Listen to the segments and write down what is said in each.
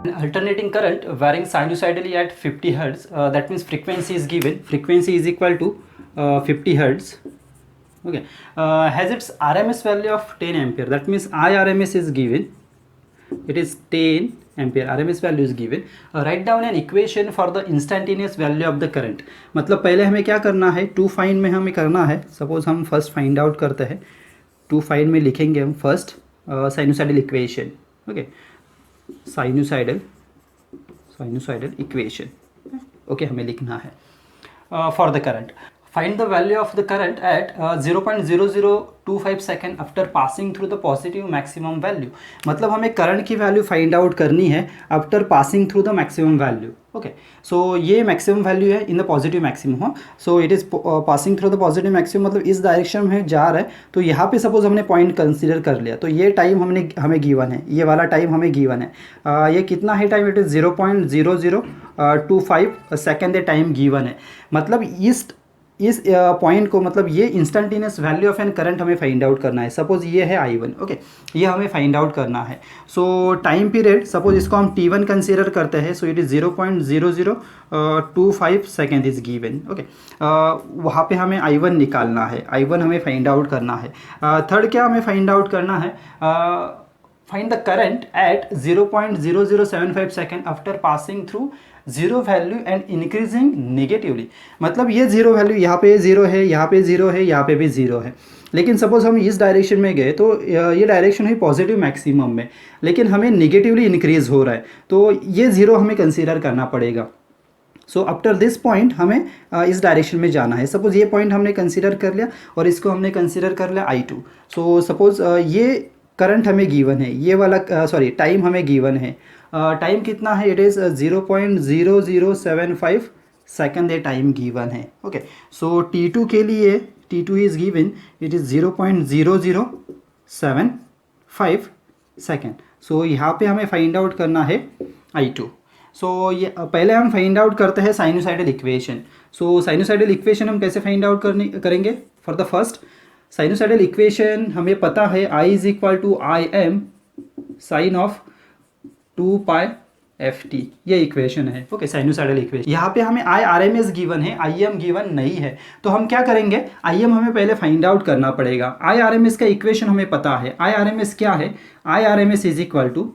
An alternating current varying sinusoidally at 50 hertz, that means frequency is given, frequency is equal to 50 hertz, okay, has its RMS value of 10 ampere, that means IRMS is given, it is 10 ampere, RMS value is given. Write down an equation for the instantaneous value of the current. मतलब पहले हमें क्या करना है, to find में हमें करना है, सपोज हम फर्स्ट फाइंड आउट करते हैं, टू फाइंड में लिखेंगे हम first sinusoidal equation, okay, sinusoidal equation, okay, हमें लिखना है for the current. Find the value of the current at 0.0025 second after passing through the positive maximum value. मतलब हमें करंट की वैल्यू फाइंड आउट करनी है after passing through the maximum value, okay. So ये maximum value है in the positive maximum हो, so it is passing through the positive maximum, मतलब इस डायरेक्शन में जा रहा है. तो यहाँ पे सपोज हमने पॉइंट कंसीडर कर लिया, तो ये टाइम हमें गिवन है, ये वाला टाइम हमें गिवन है. ये कितना है time, it is 0.0025 second time given है. मतलब इस पॉइंट को, मतलब ये instantaneous value of an current हमें फाइंड आउट करना है. सपोज ये है I1, ओके, ये हमें फाइंड आउट करना है. सो टाइम पीरियड, सपोज इसको हम T1 कंसीडर करते हैं, सो it is 0.0025 second is given, okay. वहाँ पे हमें I1 निकालना है, I1 हमें फाइंड आउट करना है. थर्ड क्या हमें फाइंड आउट करना है, find the current eight 0.0075 second after passing through zero value and increasing negatively. मतलब ये जीरो वैल्यू, यहाँ पे जीरो है, यहाँ पे जीरो है, यहाँ पे भी जीरो है. लेकिन सपोज हम इस डायरेक्शन में गए तो ये डायरेक्शन है पॉजिटिव मैक्सिमम में, लेकिन हमें नेगेटिवली इंक्रीज हो रहा है, तो ये जीरो हमें कंसीडर करना पड़ेगा. सो आफ्टर दिस पॉइंट हमें इस डायरेक्शन में जाना है. सपोज ये पॉइंट हमने कंसीडर कर लिया और इसको हमने कंसीडर कर लिया I2. सो सपोज ये करंट हमें गिवन है, ये वाला टाइम हमें गिवन है. टाइम कितना है, इट इज़ 0.0075 सेकेंड ये टाइम गिवन है, ओके. सो T2 के लिए, T2 is given, it is 0.0075 second. So यहाँ पे हमें फाइंड आउट करना है I2. सो ये पहले हम फाइंड आउट करते हैं sinusoidal equation. So sinusoidal equation हम कैसे फाइंड आउट करेंगे. For the first sinusoidal equation हमें पता है I is equal to IM sine of 2π/ft, ये इक्वेशन है, ओके, साइनोसाइडल इक्वेशन. यहाँ पे हमें IRMS गिवन है, IM गिवन नहीं है, तो हम क्या करेंगे, IM हमें पहले फाइंड आउट करना पड़ेगा. IRMS का इक्वेशन हमें पता है. IRMS क्या है, IRMS is equal to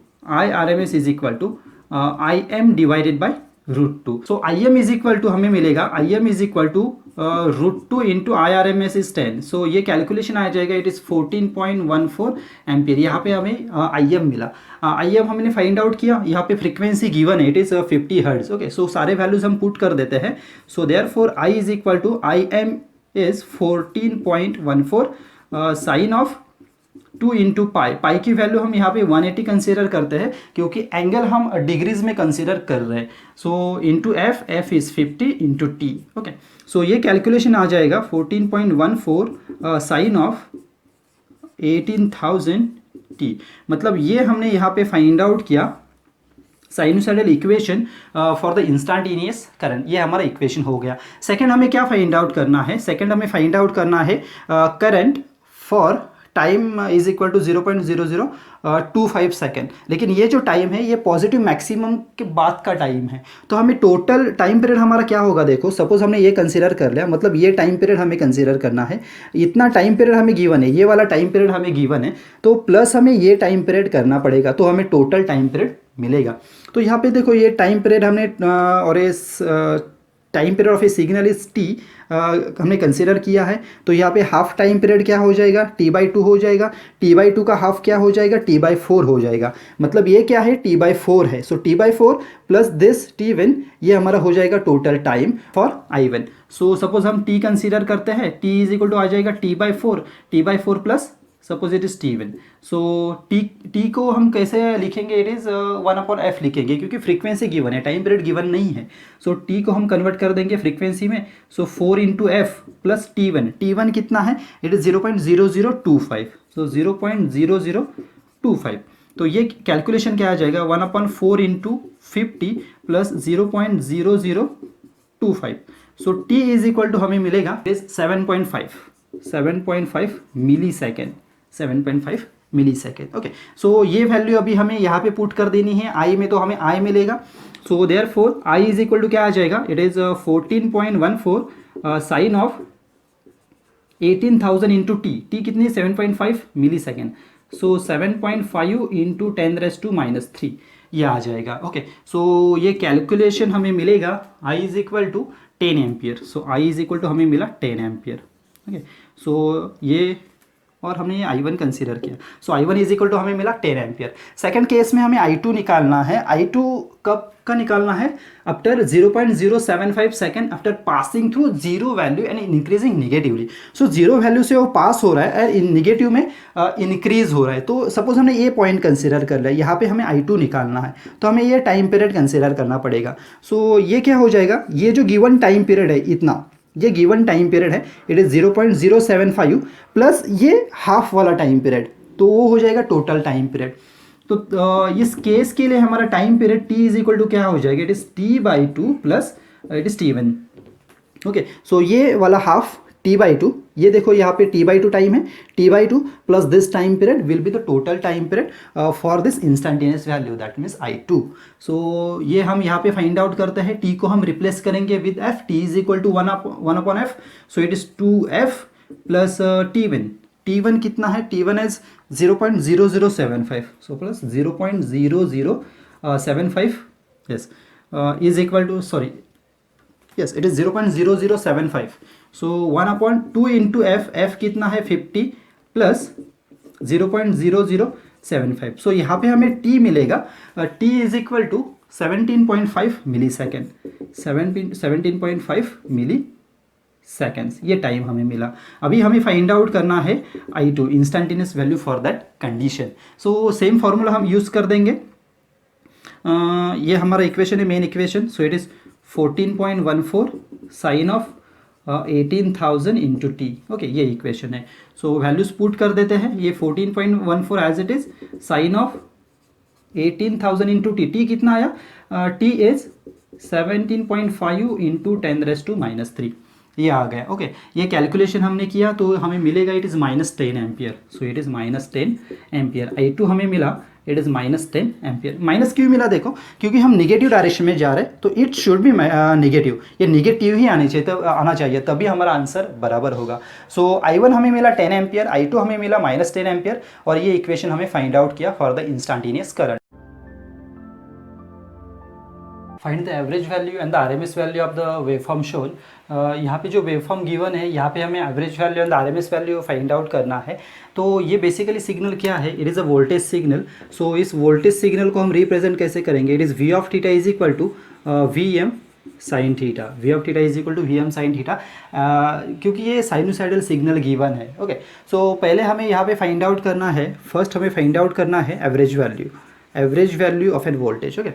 IM divided by √2. So IM is equal to हमें मिलेगा, IM is equal to √2 into IRMS is 10. So ये कैलकुलेशन आ जाएगा, इट इज़ 14.14 एम्पियर. यहाँ पे हमें IM मिला. IM हमने फाइंड आउट किया. यहाँ पे फ्रीक्वेंसी गिवन है, it is 50 hertz, okay. So सारे वैल्यूज हम पुट कर देते हैं. So therefore I is equal to IM is 14.14 sine of 2 into pi की वैल्यू हम यहाँ पे 180 कंसिडर करते हैं, क्योंकि एंगल हम डिग्रीज में कंसिडर कर रहे हैं. So into F is 50 into T, okay. So ये कैलकुलेशन आ जाएगा 14.14 साइन ऑफ 18,000 टी. मतलब ये हमने यहाँ पे फाइंड आउट किया sinusoidal equation for the instantaneous current. ये हमारा इक्वेशन हो गया. सेकंड हमें क्या फाइंड आउट करना है, सेकंड हमें फाइंड आउट करना है current for time is equal to 0.0025 second. लेकिन ये जो टाइम है ये पॉजिटिव मैक्सिमम के बाद का टाइम है. तो हमें टोटल टाइम पीरियड हमारा क्या होगा, देखो सपोज हमने ये कंसीडर कर लिया, मतलब ये टाइम पीरियड हमें कंसीडर करना है. इतना टाइम पीरियड हमें गिवन है, ये वाला टाइम पीरियड हमें गिवन है, तो प्लस हमें ये टाइम पीरियड करना पड़ेगा, तो हमें टोटल टाइम पीरियड मिलेगा. तो यहाँ पे देखो ये टाइम पीरियड हमने और इस time period of A signal is T हमने कंसिडर किया है. तो यहाँ पे हाफ टाइम पीरियड क्या हो जाएगा, T/2 हो जाएगा. T/2 का हाफ क्या हो जाएगा, T/4 हो जाएगा. मतलब ये क्या है, T/4 है. सो T/4 प्लस दिस T1, ये हमारा हो जाएगा total time for I1. So suppose हम T कंसिडर करते हैं, T इज इक्वल टू आ जाएगा T/4 plus suppose it is T1. So T को हम कैसे लिखेंगे, इट इज़ 1/f लिखेंगे, क्योंकि फ्रीक्वेंसी गिवन है, टाइम पीरियड गिवन नहीं है. सो टी को हम कन्वर्ट कर देंगे फ्रीक्वेंसी में. सो 4 इंटू एफ प्लस T1 कितना है, इट इज़ 0.0025. सो 0.0025. तो ये कैलकुलेशन क्या आ जाएगा, 1/4 into 50 plus 0.0025. So T is equal to हमें मिलेगा is 7.5 millisecond, 7.5 millisecond. Okay, so ये वैल्यू अभी हमें यहाँ पे पुट कर देनी है आई में, तो हमें आई मिलेगा। So therefore I is equal to क्या आ जाएगा, it is 14.14 sine of 18,000 into T कितनी 7.5 मिली सेकेंड। सो 7.5 इंटू 10⁻³ ये आ जाएगा। ओके, सो ये कैलकुलेशन हमें मिलेगा I is equal to 10 ampere. So I is equal to हमें मिला 10 एम्पियर। ओके, सो ये और हमने ये I1 कंसीडर किया। सो I1 इज इक्वल टू हमें मिला 10 एम्पियर। सेकंड केस में हमें I2 निकालना है। I2 कब का निकालना है, after 0.075 second after passing through zero value and increasing negatively. So zero value से वो पास हो रहा है और निगेटिव में इंक्रीज हो रहा है। तो सपोज हमने ये पॉइंट कंसिडर कर लिया, यहाँ पे हमें I2 निकालना है, तो हमें ये टाइम पीरियड कंसिडर करना पड़ेगा। सो ये क्या हो जाएगा, ये जो गिवन टाइम पीरियड है इतना, ये गिवन टाइम पीरियड है, इट इज़ 0.075 प्लस ये हाफ वाला टाइम पीरियड, तो वो हो जाएगा टोटल टाइम पीरियड। तो इस केस के लिए हमारा time period t is equal to क्या हो जाएगा, it is t/2 plus it is t1। Okay, so ये वाला हाफ t/2, ये देखो यहाँ पे t/2 टाइम है, t/2 plus this time period will be the total time period for this instantaneous value, that means I2। सो ये हम यहाँ पे फाइंड आउट करते हैं, t को हम रिप्लेस करेंगे with f, t is equal to 1/f, so it is 2f plus t1। t1 कितना है, t1 is 0.0075, so plus 0.0075 yes is equal to, sorry yes it is 0.0075। So 1/2 into f कितना है 50 plus 0.0075। सो यहाँ पे हमें t मिलेगा, t is equal to 17.5 milli second, 17.5 milli seconds, ये time हमें मिला। अभी हमें फाइंड आउट करना है I2 instantaneous value for that condition. So same formula हम यूज़ कर देंगे। ये हमारा इक्वेशन है, main equation. So it is 14.14 sine of 18,000 into T. Okay, ये इक्वेशन है। सो वैल्यूज पुट कर देते हैं, ये 14.14 as it is sine of 18,000 into T कितना आया, टी इज 17.5 इंटू 10⁻³ ये आ गया। ओके, ये कैलकुलेशन हमने किया तो हमें मिलेगा it is -10 ampere. So it is -10 ampere. I2 हमें मिला इट इज़ -10 एम्पियर। माइनस क्यों मिला, देखो क्योंकि हम निगेटिव डायरेक्शन में जा रहे हैं, तो इट शुड बी निगेटिव, ये निगेटिव ही आना चाहिए तभी हमारा आंसर बराबर होगा। सो I1 हमें मिला 10 एम्पियर, I2 हमें मिला -10 एम्पियर, और ये इक्वेशन हमें फाइंड आउट किया for the instantaneous current. Find the average value and the RMS value of the waveform shown. यहाँ पे जो वेवफॉर्म गिवन है, यहाँ पे हमें average value and the RMS value find out करना है। तो ये बेसिकली सिग्नल क्या है, it is a voltage signal. So इस वोल्टेज सिग्नल को हम रिप्रेजेंट कैसे करेंगे, it is V of theta is equal to Vm sine theta, V of theta is equal to Vm sine theta, क्योंकि ये sinusoidal signal given है। Okay, so पहले हमें यहाँ पे फाइंड आउट करना है, फर्स्ट हमें फाइंड आउट करना है average value of an voltage. Okay,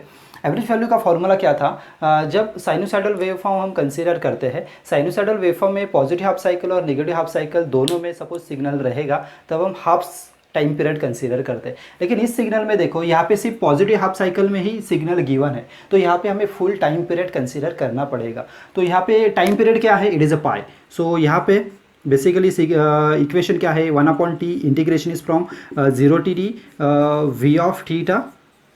average value का फॉर्मूला क्या था, जब साइनोसाइडल वेवफॉर्म हम कंसीडर करते हैं, साइनोसाइडल वेवफॉर्म में पॉजिटिव हाफ साइकिल और नेगेटिव हाफ साइकिल दोनों में सपोज सिग्नल रहेगा, तब हम हाफ टाइम पीरियड कंसीडर करते हैं। लेकिन इस सिग्नल में देखो, यहाँ पे सिर्फ पॉजिटिव हाफ साइकिल में ही सिग्नल गिवन है, तो यहाँ पे हमें फुल टाइम पीरियड कंसीडर करना पड़ेगा। तो यहाँ पे टाइम पीरियड क्या है, इट इज़ अ पाई। सो यहाँ पे बेसिकली इक्वेशन क्या है, 1/t integration is from 0 to t V of theta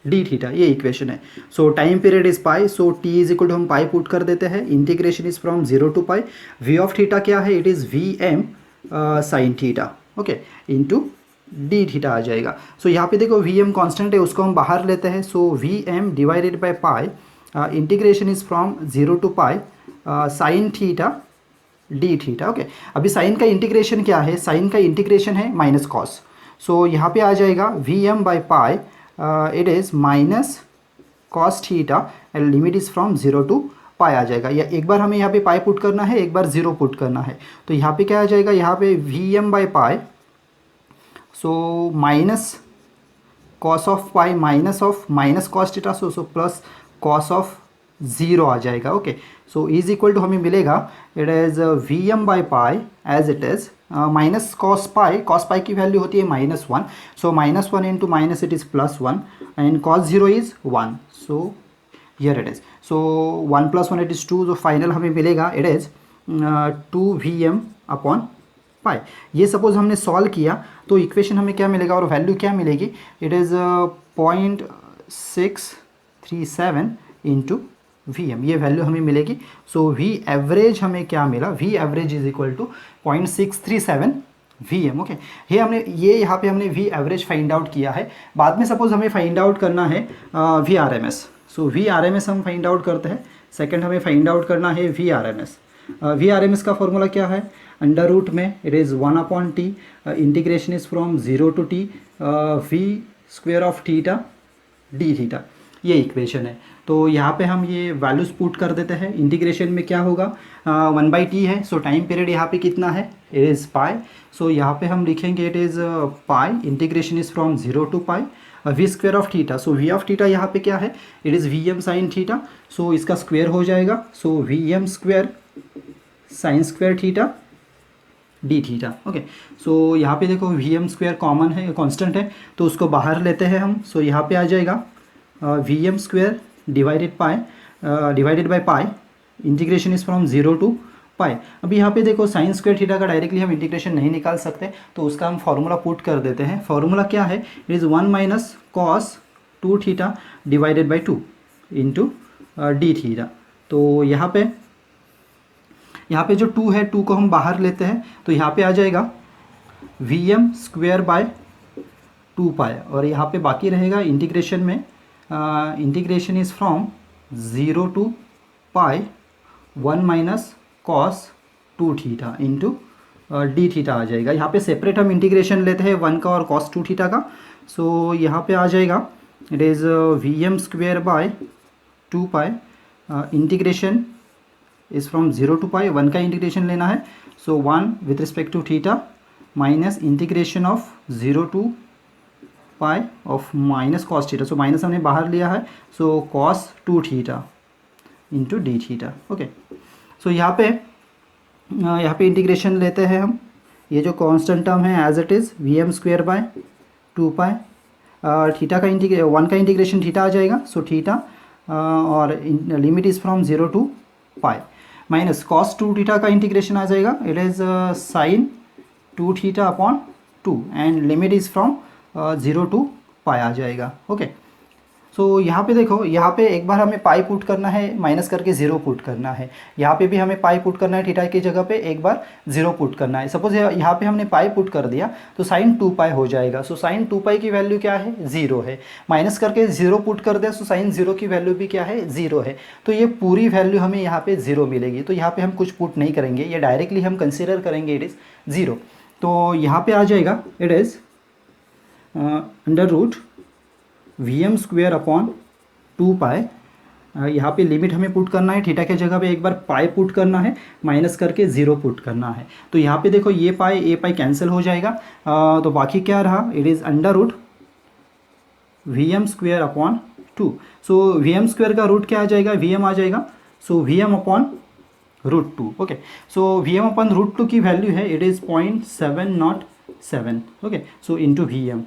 D theta, ये इक्वेशन है। So time period is pi, so T is equal to हम पाई पुट कर देते हैं, integration is from 0 to pi, V of theta क्या है, it is Vm sine theta, okay, into D theta आ जाएगा। सो यहाँ पे देखो Vm कांस्टेंट है, उसको हम बाहर लेते हैं। सो Vm divided by pi, integration is from 0 to pi sine theta D theta. Okay, अभी साइन का इंटीग्रेशन क्या है, साइन का इंटीग्रेशन है माइनस कॉस। सो यहाँ पे आ जाएगा Vm by pi, it is minus cos theta and limit is from 0 to पाई आ जाएगा। या एक बार हमें यहाँ पे पाई पुट करना है, एक बार 0 पुट करना है, तो यहाँ पे क्या आ जाएगा, यहाँ पे Vm by pi, so minus cos of pi minus cos theta, so plus cos of 0 आ जाएगा। Okay, so is equal to हमें मिलेगा, it is Vm by pi as it is minus cos pi की value होती है -1, so -1 into minus it is +1 and cos 0 is 1, so here it is, so 1 + 1 it is 2, जो final हमें मिलेगा it is 2 Vm upon pi. ये suppose हमने solve किया तो इक्वेशन हमें क्या मिलेगा और वैल्यू क्या मिलेगी, इट इज़ 0.637 इंटू VM, ये वैल्यू हमें मिलेगी। सो V एवरेज हमें क्या मिला, V average is equal to 0.637 VM। Okay, ये यहाँ पे हमने V एवरेज फाइंड आउट किया है। बाद में सपोज हमें फाइंड आउट करना है VRMS, सो VRMS हम फाइंड आउट करते हैं। सेकंड हमें फाइंड आउट करना है VRMS। VRMS का फॉर्मूला क्या है, अंडर रूट में it is 1/t, integration is from 0 to t V square of theta D theta, ये इक्वेशन है। तो यहाँ पे हम ये वैल्यूज़ पुट कर देते हैं। इंटीग्रेशन में क्या होगा, 1/t है, सो टाइम पीरियड यहाँ पे कितना है, इट इज़ पाई। सो यहाँ पे हम लिखेंगे it is pi, integration is from 0 to pi, V square of theta. So V of theta यहाँ पे क्या है, it is VM sine theta, so इसका स्क्वेयर हो जाएगा। So VM square sine square theta D theta. Okay, so यहाँ पे देखो VM स्क्वेयर कॉमन है, कांस्टेंट है, तो उसको बाहर लेते हैं हम। सो यहाँ पे आ जाएगा VM square divided by pi, integration is from 0 to पाई। अभी यहाँ पे देखो साइन स्क्वेयर थीटा का डायरेक्टली हम इंटीग्रेशन नहीं निकाल सकते, तो उसका हम फॉर्मूला पुट कर देते हैं। फॉर्मूला क्या है, it is 1 minus cos 2 theta divided by 2 into D theta. तो यहाँ पे जो 2 है, 2 को हम बाहर लेते हैं, तो यहाँ पे आ जाएगा VM स्क्वेयर बाय 2 पाई, और यहाँ पे बाकी रहेगा इंटीग्रेशन में, integration is from 0 to pi 1 minus cos 2 theta into D theta आ जाएगा। यहाँ पे सेपरेट हम इंटीग्रेशन लेते हैं 1 का और कॉस 2 थीटा का। सो यहाँ पे आ जाएगा it is VM square by 2 pi, integration is from 0 to pi, 1 का इंटीग्रेशन लेना है, so 1 with respect to theta minus integration of 0 to pi of minus cos theta. So minus हमने बाहर लिया है, so cos 2 theta into D theta. Okay, so यहाँ पे integration लेते हैं हम, ये जो कांस्टेंट टर्म है as it is VM square by 2 pi, theta का 1 का इंटीग्रेशन थीटा आ जाएगा, सो थीटा और limit is from 0 to pi, minus cos 2 theta का इंटीग्रेशन आ जाएगा, it is sine 2 theta upon 2 and limit is from 0 to पाई आ जाएगा। Okay, so यहाँ पे देखो, यहाँ पे एक बार हमें पाई पुट करना है, माइनस करके 0 पुट करना है। यहाँ पे भी हमें पाई पुट करना है, थीटा की जगह पे एक बार 0 पुट करना है। सपोज यहाँ पे हमने पाई पुट कर दिया तो साइन 2 पाई हो जाएगा। सो साइन 2 पाई की वैल्यू क्या है, 0 है। माइनस करके 0 पुट कर दिया, सो साइन 0 की वैल्यू भी क्या है, 0 है। तो ये पूरी वैल्यू हमें यहाँ पे 0 मिलेगी। तो यहाँ पे हम कुछ पुट नहीं करेंगे, ये डायरेक्टली हम कंसिडर करेंगे इट इज़ 0। तो यहाँ पे आ जाएगा it is under root VM square upon 2 pi, यहाँ पे लिमिट हमें पुट करना है, थीटा के जगह पे एक बार पाई पुट करना है, माइनस करके 0 पुट करना है। तो यहाँ पे देखो ये पाई कैंसिल हो जाएगा, तो बाकी क्या रहा, it is under root VM square upon 2। So VM square का रूट क्या आ जाएगा, VM आ जाएगा, so VM upon root 2। Okay, so VM upon root 2 की वैल्यू है it is 0.707। Okay, so into VM,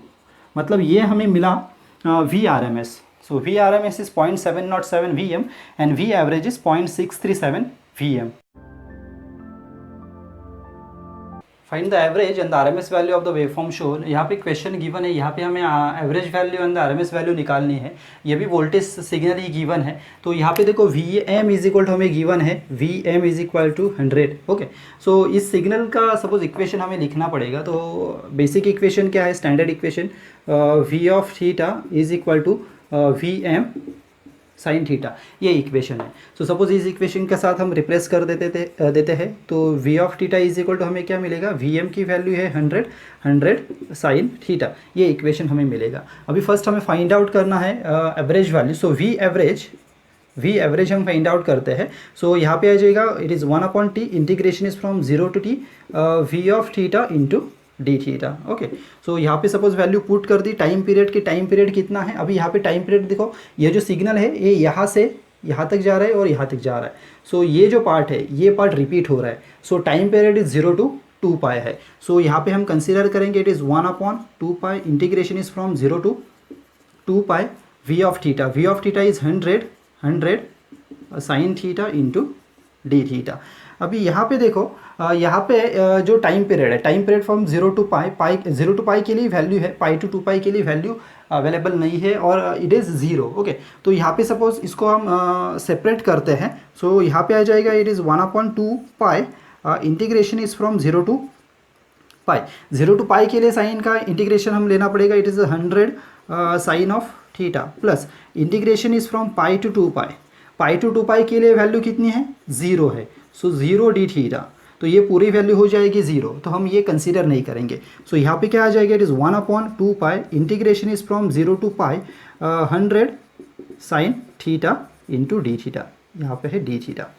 मतलब ये हमें मिला VRMS। So VRMS is 0.707 VM and V average is 0.637 VM. Find the average and the RMS value of the waveform shown। यहाँ पे question given है, यहाँ पे हमें average value and the RMS value निकालनी है। ये भी वोल्टेज सिग्नल ही गिवन है। तो यहाँ पे देखो VM इज इक्वल टू हमें गिवन है, VM is equal to 100। Okay, so इस सिग्नल का सपोज इक्वेशन हमें लिखना पड़ेगा। तो बेसिक इक्वेशन क्या है, standard equation V of theta is equal to VM sine theta, ये इक्वेशन है। सो सपोज इस इक्वेशन के साथ हम रिप्लेस कर देते हैं, तो V of theta is equal to हमें क्या मिलेगा, VM की वैल्यू है 100 साइन थीटा, ये इक्वेशन हमें मिलेगा। अभी फर्स्ट हमें फाइंड आउट करना है average value. So V average हम फाइंड आउट करते हैं। सो यहाँ पे आ जाएगा it is 1/t, integration is from 0 to t V of theta into D theta. Okay, so यहाँ पे सपोज वैल्यू पुट कर दी, टाइम पीरियड कितना है। अभी यहाँ पे टाइम पीरियड देखो, ये जो सिग्नल है ये यहाँ से यहाँ तक जा रहा है और यहाँ तक जा रहा है। सो ये जो पार्ट है ये पार्ट रिपीट हो रहा है। So time period is 0 to 2 pi है। सो यहाँ पे हम कंसिडर करेंगे it is 1/2 pi, integration is from 0 to 2 pi V of theta is 100 sine theta into D theta. अभी यहाँ पे देखो, यहाँ पे जो टाइम पीरियड है, time period from 0 to pi, pi 0 to pi के लिए वैल्यू है, पाई टू 2 पाई के लिए वैल्यू अवेलेबल नहीं है और इट इज़ ज़ीरो। ओके, तो यहाँ पे सपोज इसको हम सेपरेट करते हैं, सो यहाँ पे आ जाएगा it is 1/2 pi, integration is from 0 to pi. 0 to pi के लिए साइन का इंटीग्रेशन हम लेना पड़ेगा, it is 100 sine of theta, plus integration is from pi to 2 pi, pi to 2 pi के लिए वैल्यू कितनी है, 0 है, सो 0 डी थीटा, तो ये पूरी वैल्यू हो जाएगी 0, तो हम ये कंसीडर नहीं करेंगे। सो यहाँ पे क्या आ जाएगा, it is 1/2 pi, integration is from 0 to pi 100 sine theta into D theta, यहाँ पे है डी थीटा।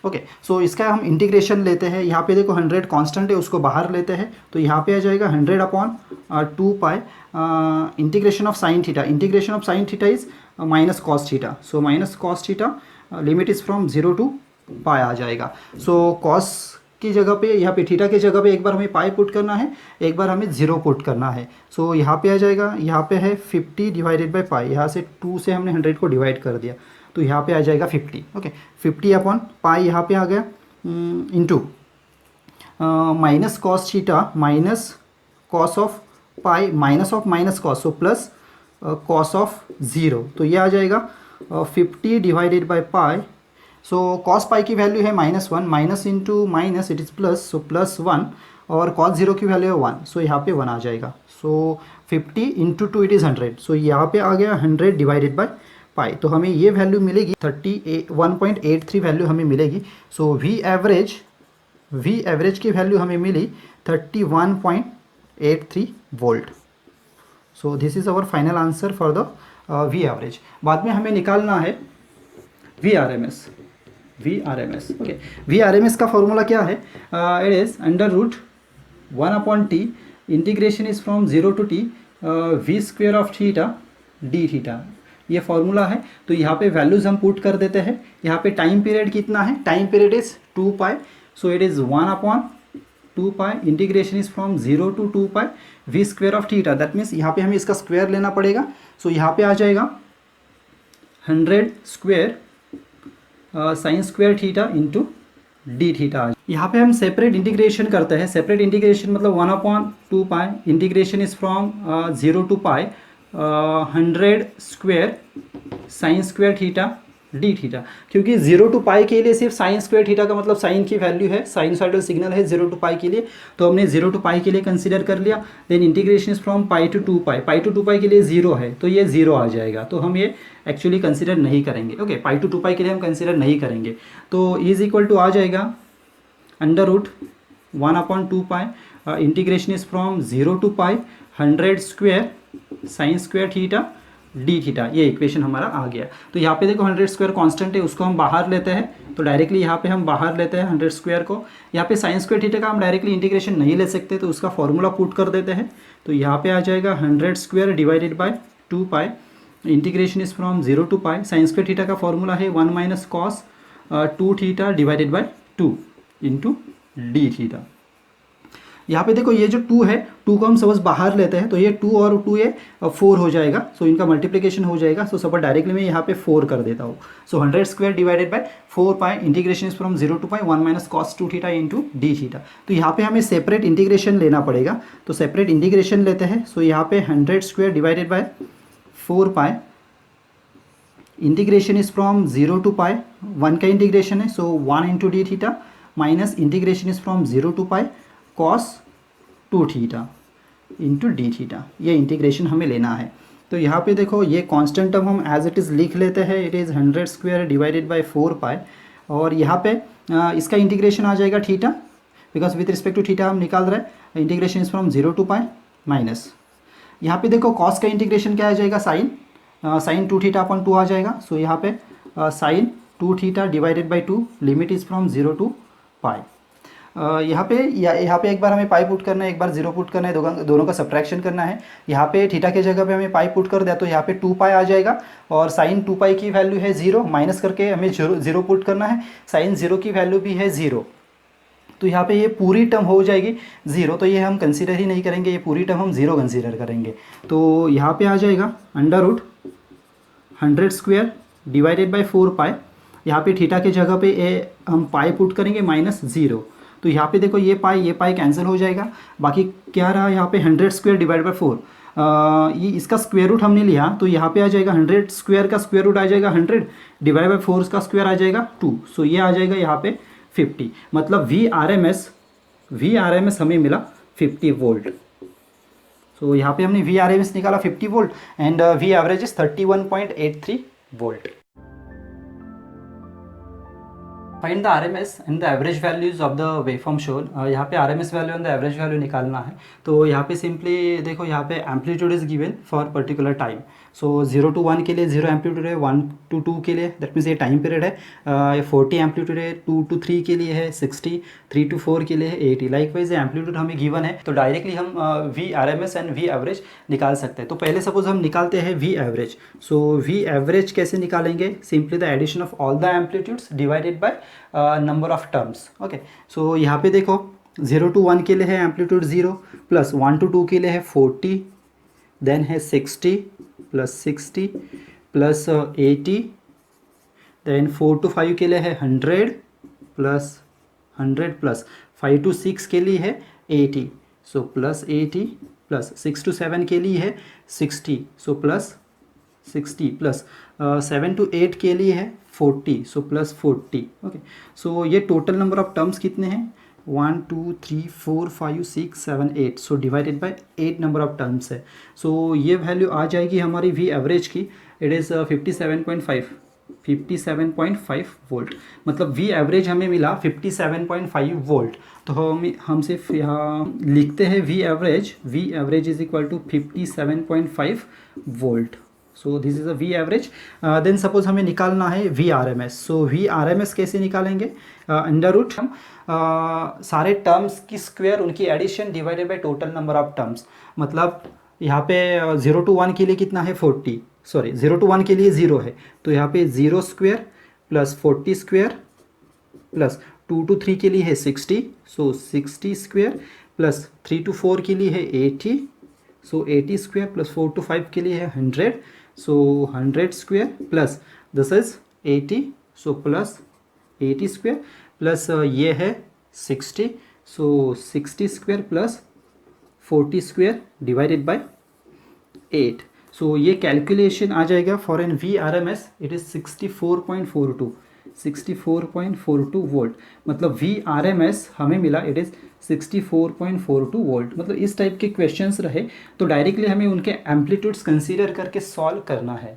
ओके, सो इसका हम इंटीग्रेशन लेते हैं, यहाँ पे देखो 100 कांस्टेंट है, उसको बाहर लेते हैं, तो यहाँ पे आ जाएगा 100/2 pi integration of sine theta, integration of sine theta is minus cos theta, so minus cos theta, limit is from 0 to pi आ जाएगा। सो कॉस की जगह पे, यहाँ पे थीटा की जगह पे एक बार हमें पाई पुट करना है, एक बार हमें 0 पुट करना है। सो यहाँ पे आ जाएगा, यहाँ पे है 50 डिवाइडेड बाई पाई, यहाँ से 2 से हमने 100 को डिवाइड कर दिया, तो यहाँ पे आ जाएगा 50। ओके, 50 पाई यहाँ पे आ गया, into minus cos theta minus cos of pi minus of minus cos, so plus cos of 0, तो ये आ जाएगा 50 divided by pi. So cos pi की वैल्यू है -1, minus into minus it is plus, so +1, और कॉस 0 की value है 1, सो यहाँ पे 1 आ जाएगा। सो 50 इंटू 2 इट इज़ 100, सो यहाँ पे आ गया 100 डिवाइडेड बाई पाई, तो हमें ये वैल्यू मिलेगी 1.83 वैल्यू हमें मिलेगी। सो वी एवरेज की वैल्यू हमें मिली 31.83 volt. So this is our final answer for the V average. बाद में हमें निकालना है V R M S. Okay, V R M S का फॉर्मूला क्या है, it is √1/t, integration is from 0 to t V square of theta D theta, ये formula है। तो यहाँ पे वैल्यूज़ हम पुट कर देते हैं। यहाँ पे टाइम पीरियड कितना है, time period is 2 pi, so it is 1/2 pi, integration is from 0 to 2 pi V square of theta, that means यहाँ पे हमें इसका स्क्वायर लेना पड़ेगा। सो यहाँ पे आ जाएगा 100 square sine square theta into D theta. यहाँ पे हम सेपरेट इंटीग्रेशन करते हैं, सेपरेट इंटीग्रेशन मतलब 1/2 pi, integration is from 0 to pi 100 square sine square theta D theta, क्योंकि 0 टू पाई के लिए सिर्फ साइन स्क्वायर थीटा का मतलब साइन की वैल्यू है, साइनसॉइडल सिग्नल है 0 टू पाई के लिए, तो हमने 0 टू पाई के लिए कंसीडर कर लिया। Then integration is from pi to 2 pi, pi to 2 pi के लिए 0 है, तो ये 0 आ जाएगा, तो हम ये एक्चुअली कंसीडर नहीं करेंगे। ओके, पाई टू 2 पाई के लिए हम कंसीडर नहीं करेंगे, तो इज इक्वल टू आ जाएगा √1/2 pi, integration is from 0 to pi 100 square sine square theta D theta, ये इक्वेशन हमारा आ गया। तो यहाँ पे देखो 100 स्क्वायर कांस्टेंट है, उसको हम बाहर लेते हैं, तो डायरेक्टली यहाँ पे हम बाहर लेते हैं 100 स्क्वायर को। यहाँ पे साइन स्क्वायर थीटा का हम डायरेक्टली इंटीग्रेशन नहीं ले सकते, तो उसका फॉर्मूला पुट कर देते हैं। तो यहाँ पे आ जाएगा 100 square divided by 2 pi, integration is from 0 to pi, sine square theta का फॉर्मूला है 1 minus cos 2 theta divided by 2 into D theta. यहाँ पे देखो ये जो 2 है, 2 को हम सपोज बाहर लेते हैं, तो ये 2 और 2 ये 4 हो जाएगा, सो इनका मल्टीप्लिकेशन हो जाएगा। सो सपोज डायरेक्टली मैं यहाँ पे 4 कर देता हूँ। So 100 square divided by 4 pi, integration is from 0 to pi 1 minus cos 2 theta into D theta. तो यहाँ पे हमें सेपरेट इंटीग्रेशन लेना पड़ेगा, तो सेपरेट इंटीग्रेशन लेते हैं। सो यहाँ पे 100 square divided by 4 pi, integration is from 0 to pi, 1 का इंटीग्रेशन है, so 1 into D theta minus integration is from 0 to pi cos 2 theta into D theta, ये इंटीग्रेशन हमें लेना है। तो यहाँ पे देखो ये कांस्टेंट टर्म हम एज इट इज़ लिख लेते हैं, it is 100 square divided by 4 pi, और यहाँ पे इसका इंटीग्रेशन आ जाएगा theta, because with respect to theta हम निकाल रहे हैं, integration is from 0 to pi minus, यहाँ पे देखो कॉस का इंटीग्रेशन क्या आ जाएगा, साइन 2 थीटा अपॉन 2 आ जाएगा। सो यहाँ पे sine 2 theta divided by 2, limit is from 0 to pi. यहाँ पे एक बार हमें पाई पुट करना है, एक बार 0 पुट करना है, दोनों का सब्ट्रैक्शन करना है। यहाँ पे थीटा के जगह पे हमें पाई पुट कर दिया, तो यहाँ पे 2 पाई आ जाएगा, और साइन 2 पाई की वैल्यू है 0, माइनस करके हमें 0 पुट करना है, साइन 0 की वैल्यू भी है 0, तो यहाँ पे ये पूरी टर्म हो जाएगी 0, तो ये हम कंसीडर ही नहीं करेंगे, ये पूरी टर्म हम 0 कंसीडर करेंगे। तो यहाँ पे आ जाएगा √100 स्क्वायर डिवाइडेड बाई 4 पाई, यहाँ पे थीटा की जगह पे हम पाई पुट करेंगे -0। तो यहाँ पे देखो ये पाई कैंसिल हो जाएगा। बाकी क्या रहा यहाँ पे 100 स्क्वायर डिवाइड बाई 4। ये इसका स्क्वायर रूट हमने लिया तो यहाँ पे आ जाएगा 100 स्क्वायर का स्क्वायर रूट आ जाएगा 100 डिवाइड बाई 4 का स्क्वायर आ जाएगा 2। सो ये आ जाएगा यहाँ पे 50। मतलब वी आर एम एस हमें मिला 50 वोल्ट। सो यहाँ पे हमने वी आर एम एस निकाला 50 volt and V average is 31.83 volt. Find the RMS and the average values of the waveform shown. यहाँ पे RMS value and the average value निकालना है। तो यहाँ पे सिंपली देखो, यहाँ पे amplitude is given for particular time. So 0 to 1 के लिए 0 एम्पलीट्यूड है, 1 to 2 के लिए दैट मीन्स ये टाइम पीरियड है, 40 एम्पलीट्यूड है, 2 to 3 के लिए है 60, 3 to 4 के लिए है 80। लाइकवाइज एम्पलीट्यूड हमें गिवन है तो डायरेक्टली हम V RMS and V average निकाल सकते हैं। तो पहले सपोज हम निकालते हैं V average. So V average कैसे निकालेंगे? Simply the addition of all the amplitudes divided by number of terms. Okay, so यहाँ पे देखो 0 to 1 के लिए है एम्पलीट्यूड 0, प्लस 1 to 2 के लिए है 40, देन है 60 प्लस 60 प्लस 80, देन 4 to 5 के लिए है 100 प्लस 100 प्लस 5 to 6 के लिए है 80, सो प्लस 80 प्लस 6 to 7 के लिए है 60, सो प्लस 60 प्लस 7 to 8 के लिए है 40, सो प्लस 40। ओके, सो ये टोटल नंबर ऑफ टर्म्स कितने हैं? 1 2 3 4 5 6 7 8, so divided by 8 number of terms है। सो ये वैल्यू आ जाएगी हमारी वी एवरेज की, इट इज़ 57.5 वोल्ट। मतलब वी एवरेज हमें मिला 57.5 वोल्ट। तो हम सिर्फ यहाँ लिखते हैं V average is equal to 57.5 volt. So this is a V average. Then suppose हमें निकालना है V R M S. So V R M S कैसे निकालेंगे? अंडर रूट हम सारे टर्म्स की स्क्वायर उनकी addition divided by total number of terms. मतलब यहाँ पे 0 to 1 के लिए कितना है 40, सॉरी 0 to 1 के लिए 0 है, तो यहाँ पे 0 square plus 40 square plus 2 to 3 के लिए है 60, सो 60 स्क्वायर प्लस 3 to 4 के लिए है 80, सो 80 स्क्वायर प्लस 4 to 5 के लिए है 100, so 100 square plus this is 80, so plus 80 square plus ये है 60, so 60 square plus 40 square divided by 8। So ये कैलकुलेशन आ जाएगा for an V R M S, it is 64.42 volt. मतलब वी आर एम एस हमें मिला इट इज़ 64.42 वोल्ट। मतलब इस टाइप के क्वेश्चंस रहे तो डायरेक्टली हमें उनके एम्पलीट्यूड्स कंसीडर करके सॉल्व करना है।